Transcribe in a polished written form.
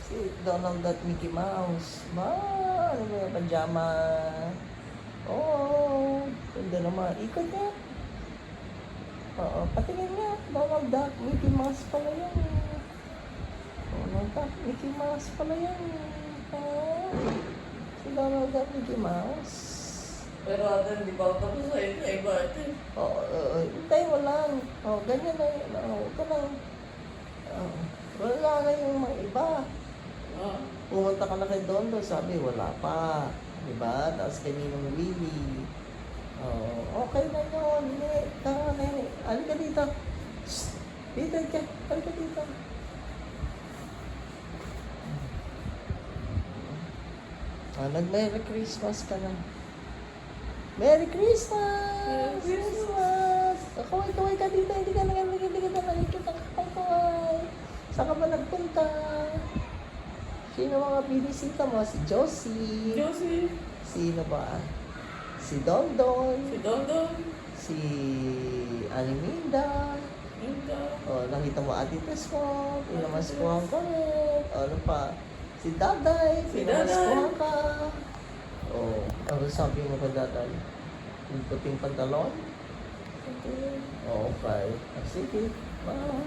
Si Donald at Mickey Mouse. Ano ba yung pajama? Oh, ganda naman. Ikot niya. Oo, patingin niya. Donald Duck, Mickey Mouse pala yan. Donald Duck, Mickey Mouse pala yan. Si Donald Duck, Mickey Mouse. Pero ate, hindi pa ako tapos sa inyo. Iba ito. Oo, hintay mo lang. Ganyan na yun. Huwag ka lang. Wala na yung mga iba. Pumunta ka na kay Dondo, sabi wala pa. Diba? Tapos kaninong Willie. Okay na yun. Halika dito. Shhh! Dito ka. Halika dito. Nag-Merry Christmas ka na. Merry Christmas! Merry Christmas! Kaway-kaway ka dito. Hindi ka nakikita ka kaway. Saan ka ba nagpunta? Sino mga binisita mo? Si Josie. Josie. Sino ba? Si Dondon. Si Dondon. Si Aliminda. Minda. Nakita mo Ate Tess mo. Pinamaskuhan ko rin. Ano pa? Si Daday. Si Pinamaskuhan ka. Ano sabi mo ka Daday? Yung puting pantalon? Okay. Sige. Bye.